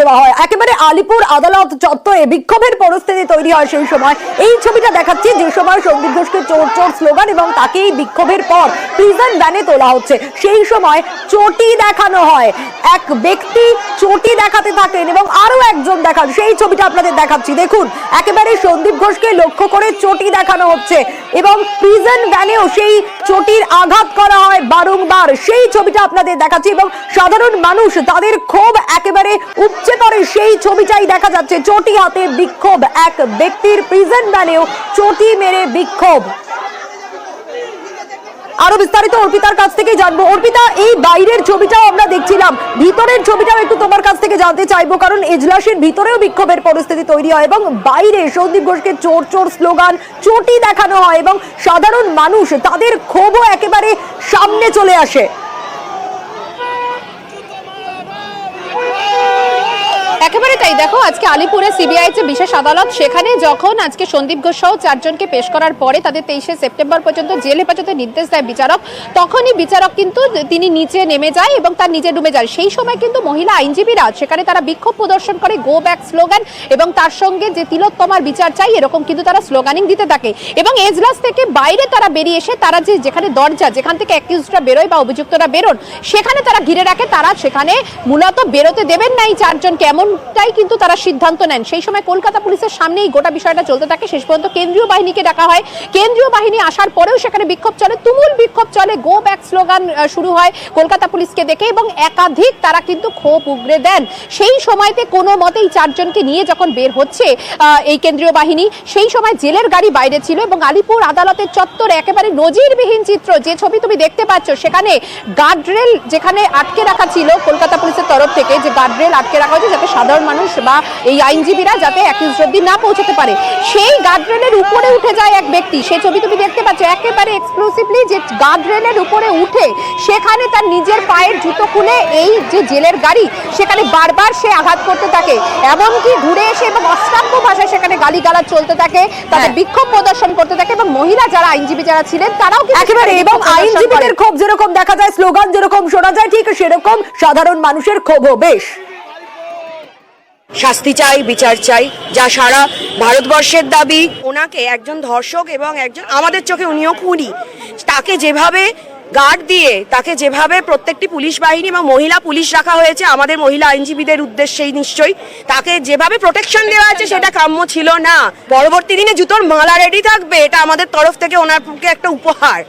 দেওয়া হয়। একেবারে আলিপুর আদালত চত্বরে বিক্ষোভের পরিস্থিতি তৈরি হয় সেই সময়। এই ছবিটা দেখাচ্ছি যে সময় সন্দীপ ঘোষকে চোর চোর স্লোগান এবং তাকেই বিক্ষোভের পর প্রিজন ভ্যানে তোলা হচ্ছে। সেই সময় চটি দেখানো হয়, এক ব্যক্তি চটি দেখাতে থাকেন এবং আরো একজন দেখান, সেই ছবিটা আপনাদের দেখাচ্ছি। দেখুন, একেবারে সন্দীপ ঘোষকে লক্ষ্য করে চটি দেখানো হচ্ছে এবং প্রিজন ভ্যানেও সেই চটির আঘাত করা হয় বারংবার, সেই ছবিটা আপনাদের দেখাচ্ছি। এবং সাধারণ মানুষ তাদের ক্ষোভ একেবারে উপচে পড়ে, সেই ছবিটাই দেখা যাচ্ছে। চটি হাতে বিক্ষোভ, এক ব্যক্তির প্রিজন ভ্যানেও চটি মেরে বিক্ষোভ। আরো বিস্তারিত অর্পিতার কাছ থেকে জানবো। অর্পিতা, এই বাইরের ছবিটাও আমরা দেখছিলাম, ভিতরের ছবিটাও একটু তোমার কাছ থেকে জানতে চাইবো, কারণ এজলাসের ভিতরেও বিক্ষোভের পরিস্থিতি তৈরি হয় এবং বাইরে সন্দীপ ঘোষকে চোর চোর স্লোগান, চটি দেখানো হয় এবং সাধারণ মানুষ তাদের ক্ষোভও একেবারে সামনে চলে আসে। একেবারে তাই। দেখো, আজকে আলিপুরে সিবিআই যে বিশেষ আদালত, সেখানে যখন আজকে সন্দীপ ঘোষ সহ 4 জনকে পেশ করার পরে তাদের 23শে সেপ্টেম্বর পর্যন্ত জেল হেফাজতে নির্দেশ দেয় বিচারক, তখনই বিচারক কিন্তু তিনি নিচে নেমে যায় এবং তার নিজে ডুবে যায়। সেই সময় কিন্তু মহিলা আইনজীবীরা সেখানে তারা বিক্ষোভ প্রদর্শন করে, গো ব্যাক স্লোগান এবং তার সঙ্গে যে তিলোত্তমার বিচার চাই, এরকম কিন্তু তারা স্লোগানিং দিতে থাকে। এবং এজলাস থেকে বাইরে তারা বেরিয়ে এসে তারা যেখানে দরজা, যেখান থেকে অ্যাকিউজডরা বেরোয় বা অভিযুক্তরা বেরোন, সেখানে তারা ঘিরে রাখে। তারা সেখানে মূলত বেরোতে দেবেন না এই 4 জনকে, এমনটাই কিন্তু তারা সিদ্ধান্ত নেন। সেই সময় কলকাতা পুলিশের সামনেই গোটা বিষয়টা চলতে থাকে। শেষ পর্যন্ত কেন্দ্রীয় বাহিনীকে ডাকা হয়। কেন্দ্রীয় বাহিনী আসার পরেও সেখানে বিক্ষোভ চলে, তুমুল বিক্ষোভ চলে, গো ব্যাক স্লোগান শুরু হয় কলকাতা পুলিশকে দেখে এবং একাধিক তারা কিন্তু ক্ষোভ উগরে দেন। সেই সময়তে কোনো মতেই 4 জনকে নিয়ে যখন বের হচ্ছে এই কেন্দ্রীয় বাহিনী, সেই সময় জেলের গাড়ি বাইরে ছিল এবং আলিপুর আদালতের চত্বরে একেবারে নজিরবিহীন চিত্র, যে ছবি তুমি দেখতে পাচ্ছ, সেখানে গার্ডরেল যেখানে আটকে রাখা ছিল কলকাতা পুলিশের তরফ থেকে, যে গার্ডরেল আটকে রাখা হয়েছে যাতে সাধারণ মানুষ বা এই আইনজীবীরা যাতে অ্যাকিউজড অবধি না পৌঁছতে পারে, সেই গার্ডরেলের উপরে উঠে যায় এক ব্যক্তি। সেই ছবি তুমি দেখতে পাচ্ছ, একেবারে এক্সক্লুসিভলি যে গার্ডরেলের উপরে উঠে সেখানে তার নিজের পায়ের জুতো খুলে এই যে জেলের গাড়ি, সেখানে বারবার সে আঘাত করতে থাকে, এমনকি ঘুরে এসে এবং অশ্রাব্য ভাষায় সেখানে গালিগালাজ চলতে থাকে, তাদের বিক্ষোভ প্রদর্শন করতে থাকে এবং মহিলা যারা আইনজীবী যারা ছিলেন তারাও একেবারে, এবং আইনজীবীদের ক্ষোভ যেরকম দেখা যায়, স্লোগান যেরকম শোনা যায়, ঠিক সেরকম সাধারণ মানুষের ক্ষোভও বেশ। শাস্তি চাই, বিচার চাই, যা সারা ভারতবর্ষের দাবি। ওনাকে একজন ধর্ষক এবং একজন, আমাদের চোখে উনিও খুনি, তাকে যেভাবে গার্ড দিয়ে, তাকে যেভাবে প্রত্যেকটি পুলিশ বাহিনী এবং মহিলা পুলিশ রাখা হয়েছে আমাদের মহিলা আইনজীবীদের উদ্দেশ্যেই, নিশ্চয়ই তাকে যেভাবে প্রোটেকশন দেওয়া আছে সেটা কাম্য ছিল না। পরবর্তী দিনে জুতোর মালা রেডি থাকবে, এটা আমাদের তরফ থেকে ওনার পক্ষে একটা উপহার।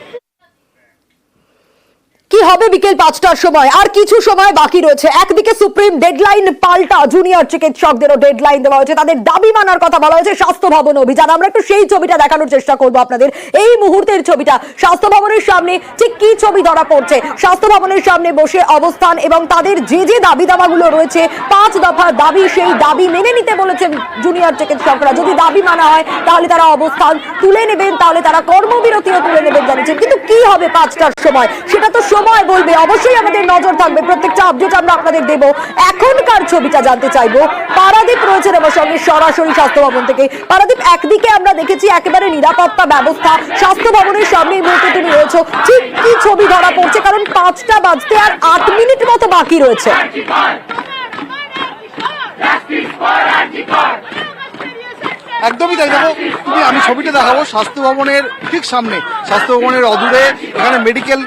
কি হবে বিকেল 5টার সময়? আর কিছু সময় বাকি রয়েছে। একদিকে সুপ্রিম ডেডলাইন পাল্টা, জুনিয়র চিকিৎসকদেরও ডেডলাইন দেওয়া হয়েছে, তাদের দাবি মানার কথা বলা হয়েছে। স্বাস্থ্য ভবন অভিযান, আমরা একটু সেই ছবিটা দেখানোর চেষ্টা করবো আপনাদের। এই মুহূর্তের ছবিটা স্বাস্থ্য ভবনের সামনে, ঠিক কি ছবি ধরা পড়ছে? স্বাস্থ্য ভবনের সামনে বসে অবস্থান এবং তাদের যে যে দাবি দাবাগুলো রয়েছে, 5 দফা দাবি, সেই দাবি মেনে নিতে বলেছেন জুনিয়র চিকিৎসকরা। যদি দাবি মানা হয় তাহলে তারা অবস্থান তুলে নেবেন, তাহলে তারা কর্মবিরতিও তুলে নেবেন জানিয়েছেন। কিন্তু কি হবে 5টার সময় সেটা তো সময় বলবে। অবশ্যই আমাদের নজর থাকবে, প্রত্যেকটা আপডেট আমরা আপনাদের দেব। এখনকার ছবিটা জানতে চাইবো। পারাদীপ রয়েছেন আমার সঙ্গে সরাসরি স্বাস্থ্য ভবন থেকে। পারাদীপ, একদিকে আমরা দেখেছি একেবারে নিরাপত্তা ব্যবস্থা, স্বাস্থ্য ভবনের সামনে এই মুহূর্তে তুমি রয়েছো, ঠিক কি ছবি ধরা পড়ছে? কারণ 5টা বাজতে আর 8 মিনিট মতো বাকি রয়েছে। একদমই তাই। দেখো তুমি, আমি ছবিটা দেখাবো স্বাস্থ্য ভবনের ঠিক সামনে, স্বাস্থ্য ভবনের অদূরে এখানে মেডিকেল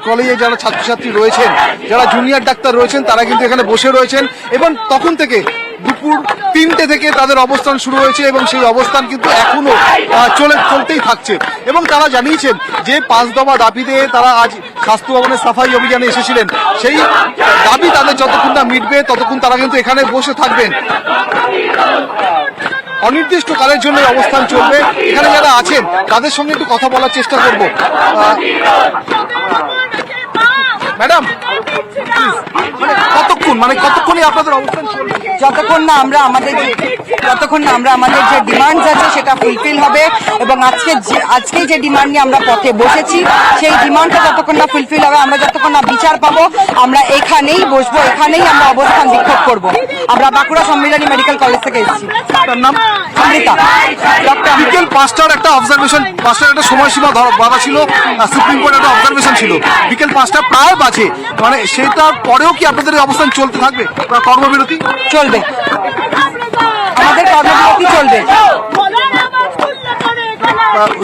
কলেজে যারা ছাত্রছাত্রী রয়েছেন, যারা জুনিয়র ডাক্তার রয়েছেন, তারা কিন্তু এখানে বসে রয়েছেন এবং তখন থেকে দুপুর 3টে থেকে তাদের অবস্থান শুরু হয়েছে এবং সেই অবস্থান কিন্তু এখনো চলতেই থাকছে। এবং তারা জানিয়েছেন যে 5 দফা দাবিতে তারা আজ স্বাস্থ্য ভবনের সাফাই অভিযানে এসেছিলেন, সেই দাবি তাদের যতক্ষণ না মিটবে ততক্ষণ তারা কিন্তু এখানে বসে থাকবেন। অনির্দিষ্টকালের জন্য অবস্থান চলবে। এখানে যারা আছেন তাদের সঙ্গে একটু কথা বলার চেষ্টা করব। ম্যাডাম, কতক্ষণই আপনাদের অবস্থান চলবে? যতক্ষণ না আমরা আমাদের যে ডিমান্ডস আছে সেটা ফুলফিল হবে। এবং আজকে যে ডিমান্ড নিয়ে আমরা পথে বসেছি, সেই ডিমান্ডটা যতক্ষণ না ফুলফিল হবে, আমরা যতক্ষণ না বিচার পাবো, আমরা এখানেই বসবো, এখানেই আমরা অবস্থান বিক্ষোভ করবো। আমরা বাঁকুড়া সম্মিলনী মেডিকেল কলেজ থেকে এসেছি। তার নাম অমৃতা। বিকেল 5টার একটা অবজারভেশন, 5টার একটা সময়সীমা বাধা ছিল, সুপ্রিম কোর্টের একটা অবজারভেশন ছিল। বিকেল 5টা প্রায় বাজে, মানে সেটার পরেও কি আপনাদের এই অবস্থান চলতে থাকবে বা কর্মবিরতি চলবে, আমাদের কর্মবিরতি চলবে।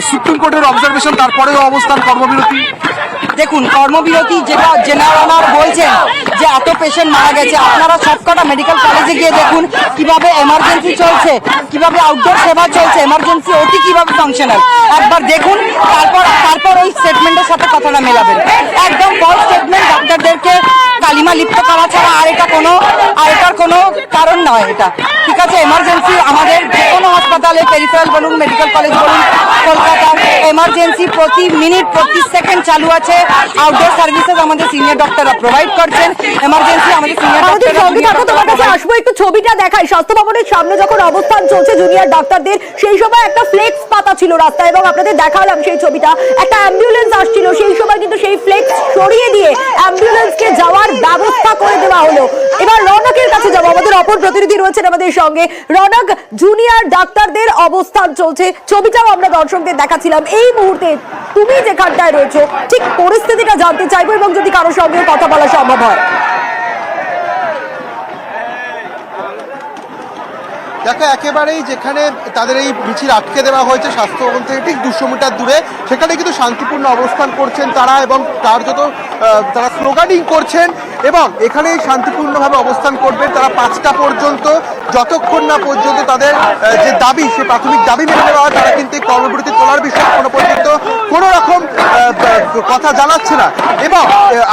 সুপ্রিম কোর্টের অবজারভেশন তারপরেও অবস্থান কর্মবিরতি? দেখুন, কর্মবিরতি যেটা জেনারেল বলছেন যে এত পেশেন্ট মারা গেছে, আপনারা সবকটা মেডিকেল কলেজে গিয়ে দেখুন কিভাবে এমার্জেন্সি চলছে, কিভাবে আউটডোর সেবা চলছে, এমার্জেন্সি ওটি কিভাবে ফাংশনাল, একবার দেখুন, তারপর ওই স্টেটমেন্টের সাথে কথাটা মেলাবেন। একদম ফলস স্টেটমেন্ট, ডাক্তারদেরকে কালিমা লিপ্ত করা ছাড়া আর এটার কোনো কারণ নয় এটা। ঠিক আছে, এমার্জেন্সি আমাদের যে কোনো হাসপাতালে, পেরিফেরাল বলুন, মেডিকেল কলেজ বলুন, কলকাতার এমার্জেন্সি প্রতি মিনিট প্রতি সেকেন্ড চালু আছে। আউটডোর সার্ভিসেস আমাদের সিনিয়র ডক্টররা প্রোভাইড করছেন, এমার্জেন্সি আমাদের সিনিয়র আমাদের সঙ্গে থাকো, তোমার কাছে ডক্টররা। আসবো, একটু ছবিটা দেখাই। স্বাস্থ্য ভবনের সামনে যখন অবস্থান চলছে জুনিয়র ডাক্তারদের, সেই সময় একটা ফ্লেক্স পাতা ছিল রাস্তায় এবং আপনাদের দেখালাম সেই ছবিটা। একটা অ্যাম্বুলেন্স আসছিল, সেই সময় কিন্তু সেই ফ্লেক্স সরিয়ে দিয়ে অ্যাম্বুলেন্সকে যাওয়ার ব্যবস্থা করে দেওয়া হলো। এবার রনকের কাছে যাবো, আমাদের অপর প্রতিনিধি রয়েছেন আমাদের সঙ্গে। রনক, জুনিয়র ডাক্তারদের অবস্থান চলছে, ছবিটাও আমরা দর্শকদের দেখাচ্ছিলাম। এই মুহূর্তে তুমি যেখানটায় রয়েছো ঠিক পরিস্থিতিটা জানতে চাইবো এবং যদি কারোর সঙ্গে কথা বলা সম্ভব হয়। দেখো, একেবারেই যেখানে তাদের এই মিছিল আটকে দেওয়া হয়েছে স্বাস্থ্য ভবন থেকে ঠিক 200 মিটার দূরে, সেখানে কিন্তু শান্তিপূর্ণ অবস্থান করছেন তারা এবং কার্যত তারা স্লোগানিং করছেন এবং এখানেই শান্তিপূর্ণভাবে অবস্থান করবেন তারা 5টা পর্যন্ত, যতক্ষণ না পর্যন্ত তাদের যে দাবি, সে প্রাথমিক দাবি মেনে নেওয়া হয়। তারা কিন্তু এই কর্মবিরতি তোলার বিষয়ে কোনো পর্যন্ত কোনো রকম কথা জানাচ্ছে না। এবং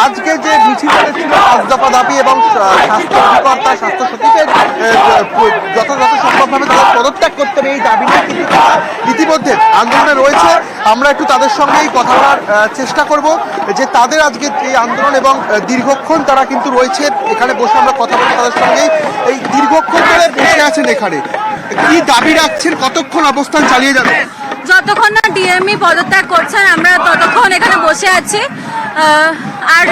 আজকে যে মিছিলটা ছিল 5 দফা দাবি এবং স্বাস্থ্য অধিকর্তা, স্বাস্থ্য সচিবের যথাযথ সম্ভবভাবে তাদের পদত্যাগ করতে হবে, এই দাবি নিয়ে কিন্তু তারা ইতিমধ্যে আন্দোলনে রয়েছে। আমরা একটু তাদের সঙ্গেই কথা বলার চেষ্টা করব যে তাদের আজকে এই আন্দোলন এবং দীর্ঘক্ষণ তারা কিন্তু রয়েছে এখানে বসে, আমরা কথা বলবো তাদের সঙ্গেই। এই দীর্ঘক্ষণ ধরে বসে আছেন এখানে, কি দাবি রাখছেন, কতক্ষণ অবস্থান চালিয়ে যাবেন? যতক্ষণ না ডিএমই পদত্যাগ করছেন আমরা ততক্ষণ এখানে বসে আছি। আর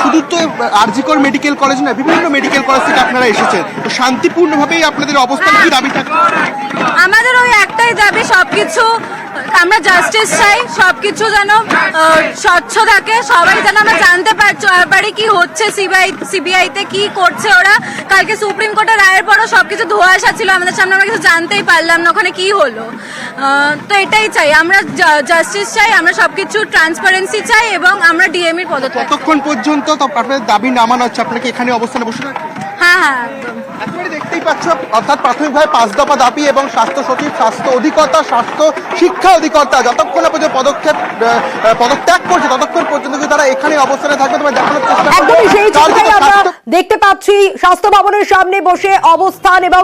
শুধু তো আরজিকর মেডিকেল কলেজ না, বিভিন্ন মেডিকেল কলেজ থেকে আপনারা এসেছেন, তো শান্তিপূর্ণভাবেই আপনাদের অবস্থান, কি দাবি থাকে? আমাদের ওই একটাই দাবি, সবকিছু আমরা জাস্টিস চাই, সবকিছু যেন স্বচ্ছ থাকে, সবাই যেন আমরা জানতে পারি কি হচ্ছে, সিবিআইতে কি করছে ওরা। কালকে সুপ্রিম কোর্টের রায়ের পরও সবকিছু ধোঁয়াশা ছিল আমাদের সামনে, আমরা কিছু জানতেই পারলাম না ওখানে কি হলো। তো এটাই চাই, আমরা জাস্টিস চাই, আমরা সবকিছু ট্রান্সপারেন্সি চাই এবং আমরা ডিএমইর পদত্যাগ। কতক্ষণ পর্যন্ত আপনাদের দাবি নামানো হচ্ছে? আপনাকে এখানে অবস্থানে বসে থাকবেন? হ্যাঁ হ্যাঁ একদম। একেবারে দেখতেই পাচ্ছ, অর্থাৎ প্রাথমিকভাবে 5 দফা দাবি এবং স্বাস্থ্য সচিব, স্বাস্থ্য অধিকর্তা, স্বাস্থ্য শিক্ষা অধিকর্তা যতক্ষণ না পর্যন্ত পদত্যাগ করছে ততক্ষণ পর্যন্ত কিন্তু তারা এখানে অবস্থানে থাকবে। তোমার দেখানোর চেষ্টা করবো। একদমই সেই ছবিটাই আমরা দেখতে পাচ্ছি, স্বাস্থ্য ভবনের সামনে বসে অবস্থান এবং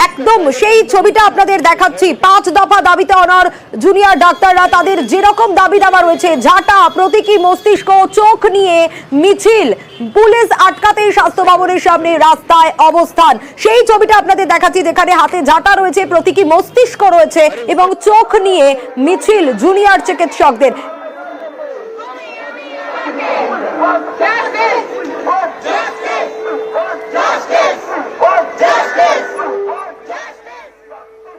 একদম সেই ছবিটা আপনাদের দেখাচ্ছি। 5 দফা দাবিতে অনড় জুনিয়র ডাক্তাররা, তাদের যেরকম দাবি দাবা রয়েছে, ঝাঁটা, প্রতীকী মস্তিষ্ক, চোখ নিয়ে মিছিল, পুলিশ আটকাতেই স্বাস্থ্য ভবনের সামনে রাস্তায় অবস্থান। সেই ছবিটা আপনাদের দেখাচ্ছি যেখানে হাতে ঝাঁটা রয়েছে, প্রতীকী মস্তিষ্ক রয়েছে এবং চোখ নিয়ে মিছিল জুনিয়র চিকিৎসকদের।